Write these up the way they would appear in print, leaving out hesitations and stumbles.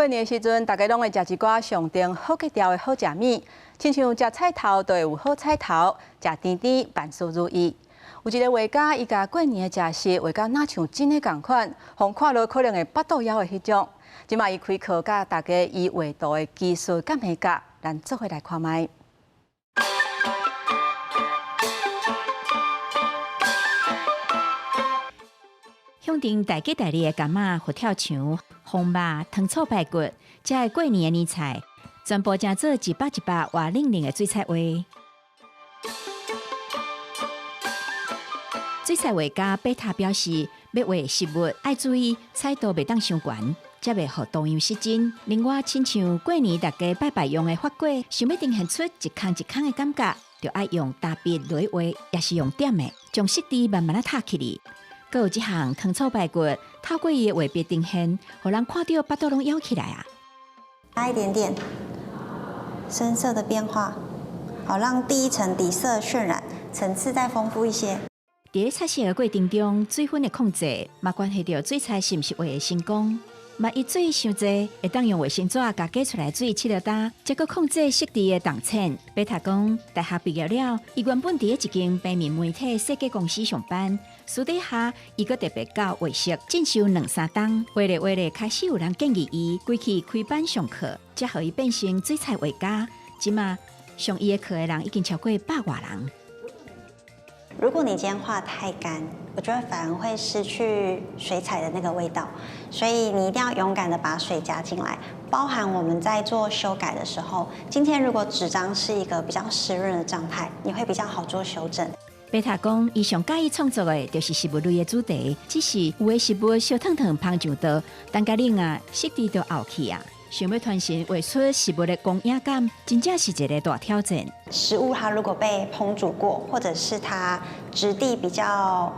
过年的时阵，大家拢会食一寡上等好格调的好食物，亲像食菜头就会有好彩头，食甜甜万事如意。有一个画家，伊甲过年的食食画到哪像真的共款，互看落可能会巴肚枵的迄种。即卖伊开课，甲大家以画图的技术甲美感，咱做伙来看卖。 乡镇大吉大利的柑仔、佛跳墙、红肉、糖醋排骨，这过年的年菜，全部正做一百活冷冷的水菜画。水菜画家贝塔表示，要画实物爱注意彩度袂当伤悬，才袂互多样失真。另外，亲像过年大家拜拜用的发粿，想要呈现出一空一空的感觉，就爱用大笔来画，也是用点的，将色滴慢慢塌起嚟。 阁有一项糖醋排骨，透过伊的画笔呈现，互人看到巴肚拢枵起来啊！加一点点深色的变化，好让第一层底色渲染，层次再丰富一些。伫咧菜色的过程中，水分的控制，嘛关系到水菜是毋是画的成功。嘛伊水伤济，会当用卫生纸甲挤出来水拭了干，再搁控制色地的动浅。贝塔讲，大学毕业了，伊原本伫咧一间平面媒体设计公司上班，私底下伊搁特别教画室进修2-3档。画咧，开始有人建议伊归去开班上课，才互伊变成水彩画家。即马上伊的课的人已经超过100多人。 如果你今天画太干，我觉得反而会失去水彩的那个味道，所以你一定要勇敢的把水加进来。包含我们在做修改的时候，今天如果纸张是一个比较湿润的状态，你会比较好做修正。贝塔讲，伊上介意创作的就是食物类的主题，只是有的食物烧烫烫芳上刀，但家冷啊，色地都凹去啊。 想要传承画出食物的光影感，真正是一个大挑战。食物它如果被烹煮过，或者是它质地比较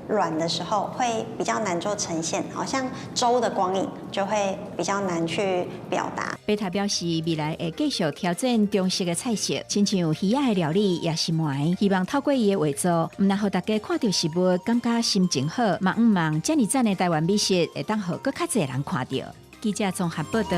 软的时候，会比较难做呈现。好像粥的光影就会比较难去表达。贝塔表示，未来会继续挑战中式的菜色，亲像鱼仔的料理也是糜。希望透过伊的画作，唔但互大家看到食物，感觉心情好，嘛唔望遮尔赞的台湾美食会当互更较侪人看到。记者综合报道。